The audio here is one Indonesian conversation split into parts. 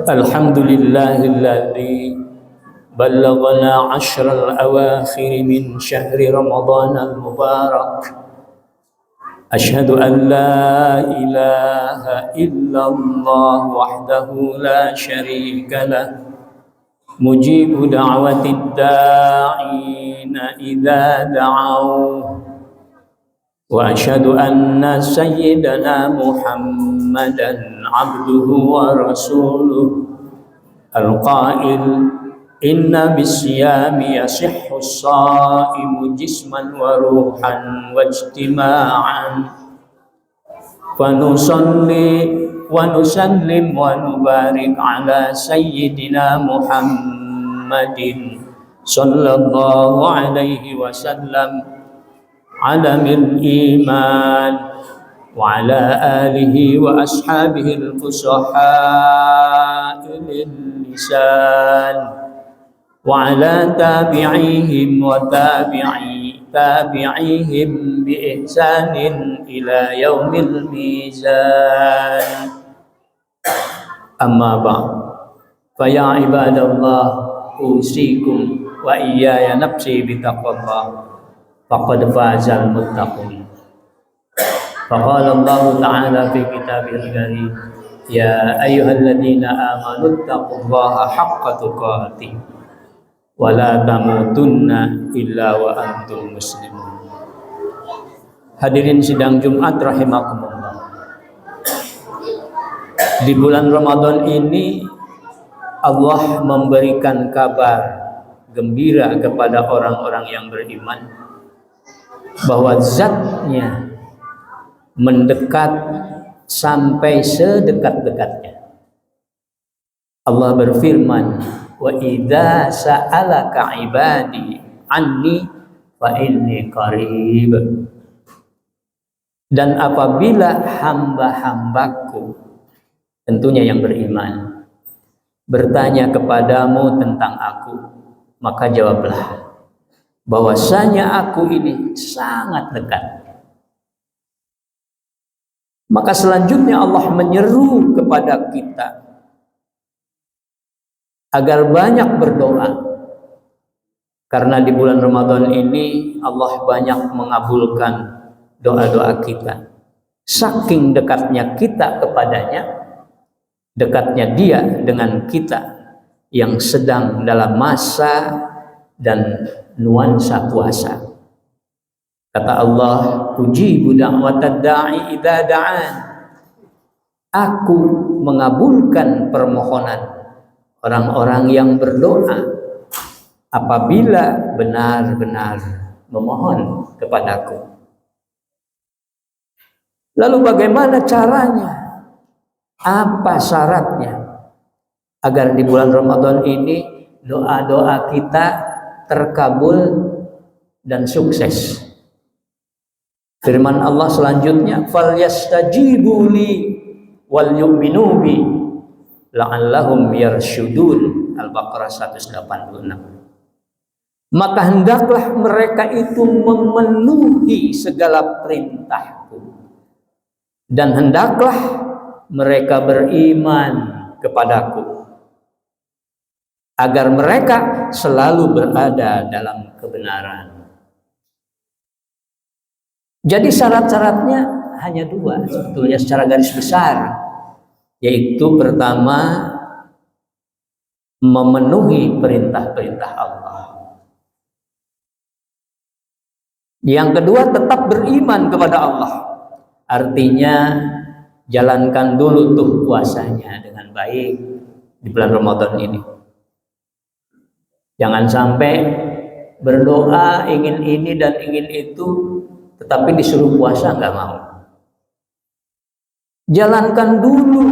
Alhamdulillahilladzi ballaghana 'ashral awakhir min syahri Ramadhanal mubarak. Asyhadu an la ilaha illallah wahdahu la syarika lah, mujibu da'watid da'ina idza da'au. Wa asyhadu anna sayyidana Muhammadan abduhu wa rasuluh al-qail inna bisyami yasihhu as-saimu jisman wa ruhan wa ijtima'an. Fa nusalli wa nusallim wa nubarik ala sayyidina Muhammadin sallallahu alaihi wasallam alamil iman wa ala alihi wa ashabihil fusaha'il lisan wa ala tabi'ihim wa tabi'ihim bi ihsanin ila yaumil mizan. Amma ba'd, fa ya ibadallah, usikum wa iyaya nafsi bi taqwallah. Faqad fazal muttaqun. Faqala Allah Ta'ala fi kitabihil karim, ya ayyuhalladzina amanu taqullaha haqqa tuqatih wa la tamutunna illa wa antum muslimun. Hadirin sidang Jumat rahimakumullah. Di bulan Ramadan ini Allah memberikan kabar gembira kepada orang-orang yang beriman bahwa zatnya mendekat sampai sedekat-dekatnya. Allah berfirman, wa idza sa'alaka ibadi anni fa inni qarib. Dan apabila hamba-hambaku, tentunya yang beriman, bertanya kepadamu tentang aku, maka jawablah bahwasanya aku ini sangat dekat. Maka selanjutnya Allah menyeru kepada kita agar banyak berdoa, karena di bulan Ramadan ini Allah banyak mengabulkan doa-doa kita. Saking dekatnya kita kepadanya, dekatnya Dia dengan kita yang sedang dalam masa dan nuansa puasa. Kata Allah, ujibu da'watad da'i idza da'an. Aku mengabulkan permohonan orang-orang yang berdoa apabila benar-benar memohon kepadaku. Lalu bagaimana caranya? Apa syaratnya agar di bulan Ramadan ini doa-doa kita terkabul dan sukses? Firman Allah selanjutnya, falyastajibu li wal yu'minu bi la'allahum yarsyudun. Al-Baqarah 186. Maka hendaklah mereka itu memenuhi segala perintahku, dan hendaklah mereka beriman kepadaku, agar mereka selalu berada dalam kebenaran. Jadi syarat-syaratnya hanya dua sebetulnya secara garis besar, yaitu pertama, memenuhi perintah-perintah Allah. Yang kedua, tetap beriman kepada Allah. Artinya jalankan dulu tuh puasanya dengan baik di bulan Ramadan ini. Jangan sampai berdoa ingin ini dan ingin itu, tetapi disuruh puasa nggak mau. Jalankan dulu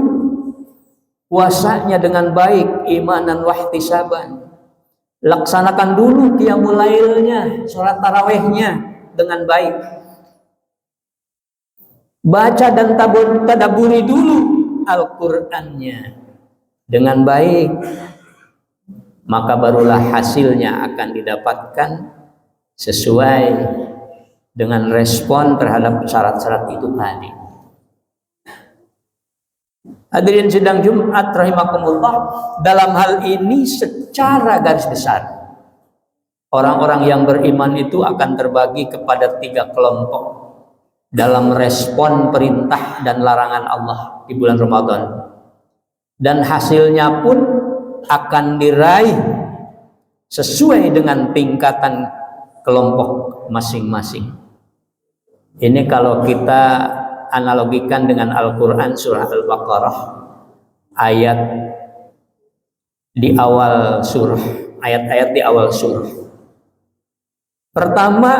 puasanya dengan baik, imanan wahtisaban. Laksanakan dulu qiyamul lailnya, sholat tarawihnya dengan baik. Baca dan tadaburi dulu Al-Qur'annya dengan baik, maka barulah hasilnya akan didapatkan sesuai dengan respon terhadap syarat-syarat itu tadi. Hadirin sidang Jumat rahimakumullah, dalam hal ini secara garis besar orang-orang yang beriman itu akan terbagi kepada 3 kelompok dalam respon perintah dan larangan Allah di bulan Ramadan, dan hasilnya pun akan diraih sesuai dengan tingkatan kelompok masing-masing. Ini kalau kita analogikan dengan Al-Quran surah Al-Baqarah ayat di awal surah, ayat-ayat di awal surah. Pertama,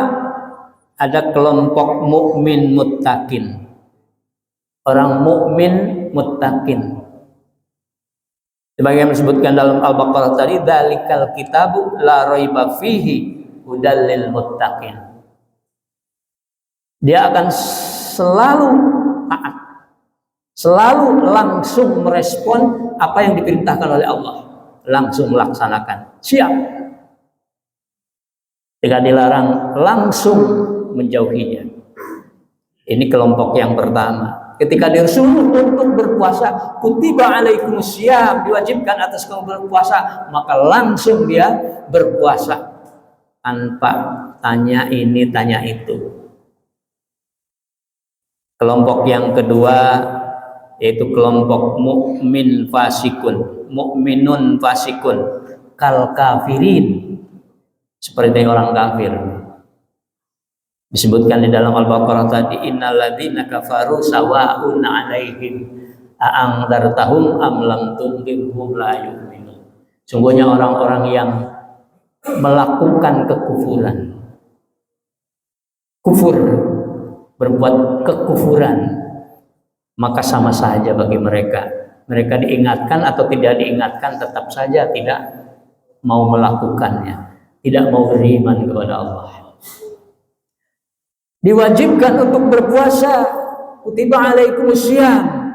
ada kelompok mukmin muttaqin. Orang mukmin muttaqin. Sebagaimana disebutkan dalam Al-Baqarah tadi, dzalikal kitabu la raiba fihi hudal lil muttaqin. Dia akan selalu taat, selalu langsung merespon apa yang diperintahkan oleh Allah, langsung melaksanakan, siap. Jika dilarang, langsung menjauhinya. Ini kelompok yang pertama. Ketika disuruh untuk berpuasa, kutiba alaikumusiyam, diwajibkan atas kamu berpuasa, maka langsung dia berpuasa tanpa tanya ini tanya itu. Kelompok yang kedua yaitu kelompok mukmin fasikun, mukminun fasikun, kal kafirin, seperti orang kafir. Disebutkan di dalam Al-Baqarah tadi, innalladzina kafaru sawa'un 'alaihim a'andzartahum am lam tunzirhum la yu'minun. Sungguhnya orang-orang yang melakukan kekufuran, kufur, berbuat kekufuran, maka sama saja bagi mereka. Mereka diingatkan atau tidak diingatkan, tetap saja tidak mau melakukannya, tidak mau beriman kepada Allah. Diwajibkan untuk berpuasa, kutiba alaikumusiyam,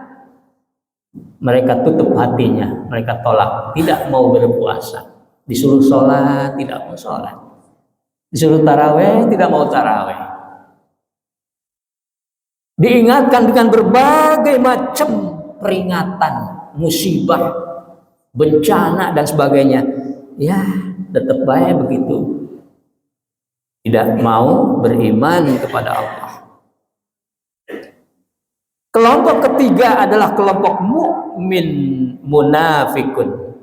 mereka tutup hatinya, mereka tolak, tidak mau berpuasa. Disuruh sholat, tidak mau sholat. Disuruh taraweh, tidak mau taraweh. Diingatkan dengan berbagai macam peringatan, musibah, bencana dan sebagainya, ya tetap baik begitu, tidak mau beriman kepada Allah. Kelompok ketiga adalah kelompok mukmin munafikun,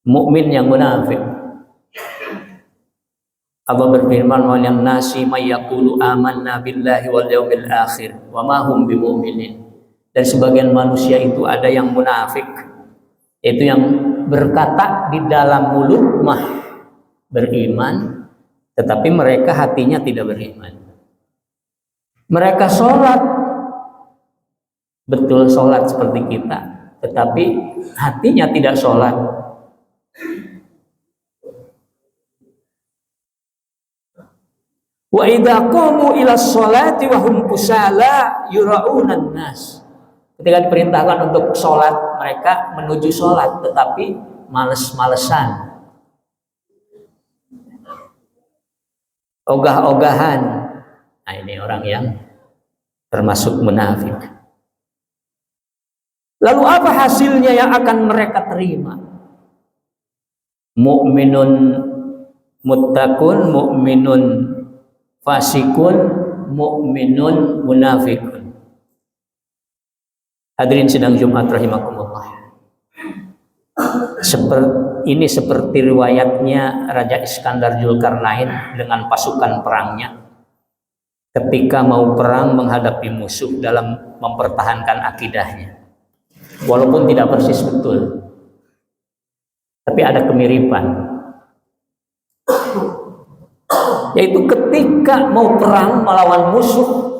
mukmin yang munafik. Allah berfirman, wa minan nasi may yaqulu amanna billahi wal yawmil akhir wa ma hum bimu'minin. Dan sebagian manusia itu ada yang munafik, yaitu yang berkata di dalam mulut mah beriman, tetapi mereka hatinya tidak beriman. Mereka sholat, betul sholat seperti kita, tetapi hatinya tidak sholat. Wa idza qamu ila sholati wa hum kusala yura'unan nas. Ketika diperintahkan untuk sholat, mereka menuju sholat tetapi males-malesan, ogah-ogahan. Nah, ini orang yang termasuk munafik. Lalu apa hasilnya yang akan mereka terima? Mukminun muttaqun, mukminun fasikun, mukminun munafikun. Hadirin sidang Jumat rahimakumullah. Ini seperti riwayatnya Raja Iskandar Dzulkarnain dengan pasukan perangnya ketika mau perang menghadapi musuh dalam mempertahankan akidahnya. Walaupun tidak persis betul, tapi ada kemiripan. Yaitu ketika mau perang melawan musuh,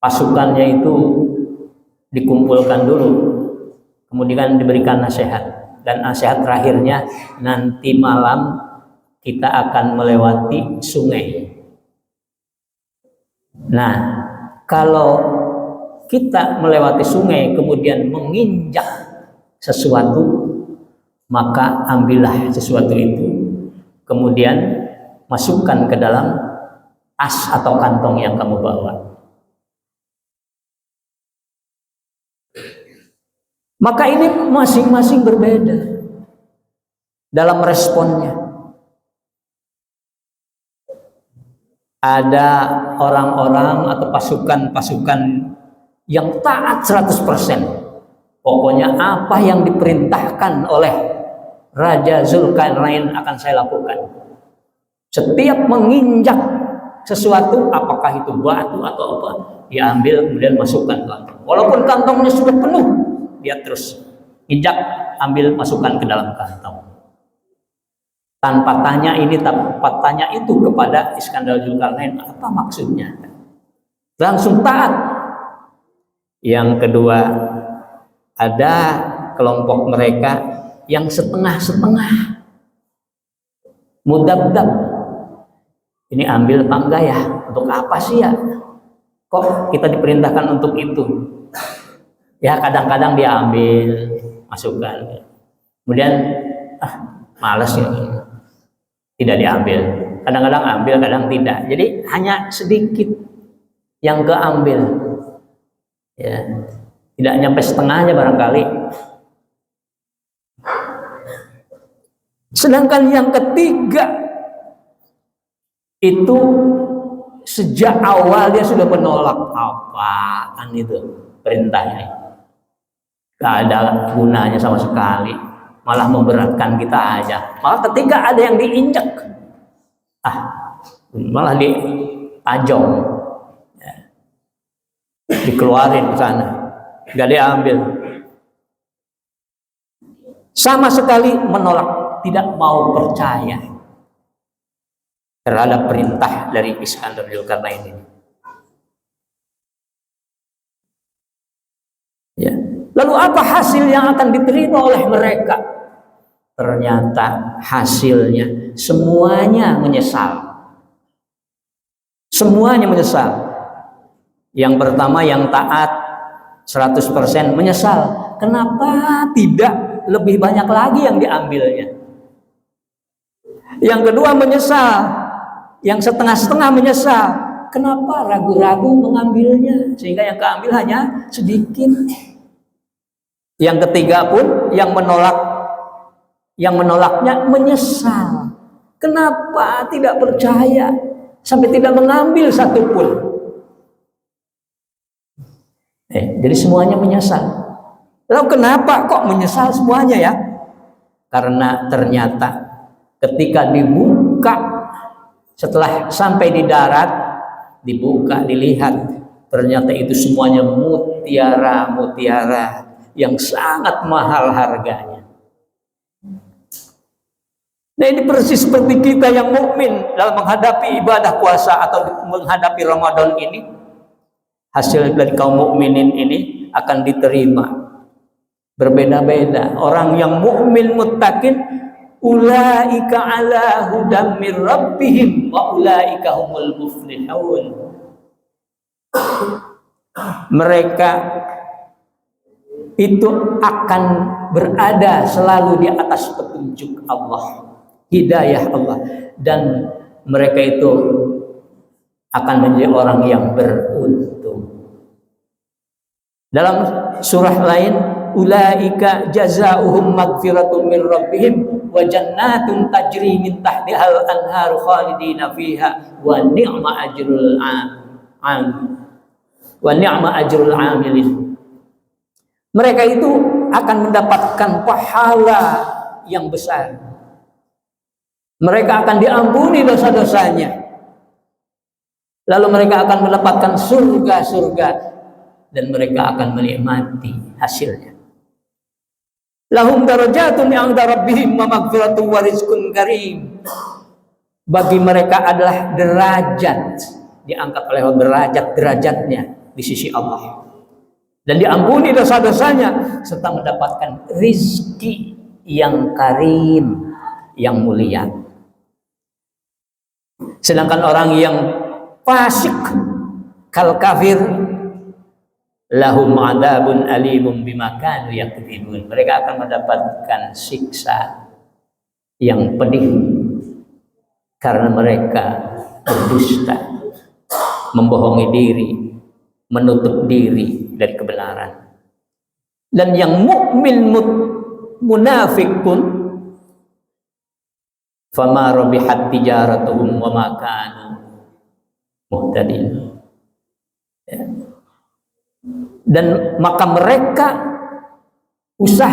pasukannya itu dikumpulkan dulu, kemudian diberikan nasihat, dan nasihat terakhirnya, nanti malam kita akan melewati sungai. Nah, kalau kita melewati sungai kemudian menginjak sesuatu, maka ambillah sesuatu itu, kemudian masukkan ke dalam as atau kantong yang kamu bawa. Maka ini masing-masing berbeda dalam responnya. Ada orang-orang atau pasukan-pasukan yang taat 100%. Pokoknya apa yang diperintahkan oleh Raja Zulkarnain akan saya lakukan. Setiap menginjak sesuatu, apakah itu batu atau apa, diambil kemudian masukkan ke kantong. Walaupun kantongnya sudah penuh, dia terus injak, ambil, masukkan ke dalam kantong. Tanpa tanya ini, tanpa tanya itu kepada Iskandar Zulkarnain, apa maksudnya? Langsung taat. Yang kedua, ada kelompok mereka yang setengah-setengah, mudabdab. Ini ambil apa enggak ya? Untuk apa sih ya? Kok kita diperintahkan untuk itu? Ya kadang-kadang dia ambil, masukkan. Kemudian malas ya, tidak diambil. Kadang-kadang ambil, kadang tidak. Jadi hanya sedikit yang keambil. Ya, tidak nyampe setengahnya barangkali. Sedangkan yang ketiga itu sejak awal dia sudah menolak. Apaan itu perintahnya? Gak ada gunanya sama sekali, malah memberatkan kita aja. Malah ketika ada yang diinjak, malah ditajong, ya, dikeluarin ke sana, gak diambil. Sama sekali menolak, tidak mau percaya terhadap perintah dari Iskandar Zulkarnain ini. Ya. Lalu apa hasil yang akan diterima oleh mereka? Ternyata hasilnya semuanya menyesal. Semuanya menyesal. Yang pertama yang taat 100% menyesal. Kenapa tidak lebih banyak lagi yang diambilnya? Yang kedua menyesal. Yang setengah-setengah menyesal. Kenapa ragu-ragu mengambilnya? Sehingga yang keambil hanya sedikit. Yang ketiga pun yang menolaknya menyesal. Kenapa tidak percaya sampai tidak mengambil satupun? Jadi semuanya menyesal. Lalu kenapa kok menyesal semuanya ya? Karena ternyata ketika dibuka, setelah sampai di darat, dibuka, dilihat, ternyata itu semuanya mutiara-mutiara yang sangat mahal harganya. Nah ini persis seperti kita yang mukmin dalam menghadapi ibadah puasa atau menghadapi Ramadan ini. Hasil dari kaum mukminin ini akan diterima berbeda-beda. Orang yang mukmin muttaqin, ulaika ala hudam mir rabbihim wa ulaika humul muflihun. Mereka itu akan berada selalu di atas petunjuk Allah, hidayah Allah, dan mereka itu akan menjadi orang yang beruntung. Dalam surah lain, ulaika jazaohum magfiratun min rabbihim wa jannatun tajri min tahtihal anharu khalidina fiha wa ni'ma ajrul amilin. Mereka itu akan mendapatkan pahala yang besar. Mereka akan diampuni dosa-dosanya. Lalu mereka akan mendapatkan surga-surga dan mereka akan menikmati hasilnya. Lahum darajatun 'inda rabbihim wa maghfiratun wa rizqun karim. Bagi mereka adalah derajat, diangkat oleh derajatnya di sisi Allah. Dan diampuni dosa-dosanya serta mendapatkan rizki yang karim, yang mulia. Sedangkan orang yang fasik, kal kafir, lahum adabun alimun bima kanu yakdzibun. Mereka akan mendapatkan siksa yang pedih karena mereka berdusta. membohongi diri, menutup diri dari kebenaran. Dan yang mukmin munafik pun fama rabihat tijaratuhum wa ma kanu muhtadin. Dan maka mereka usaha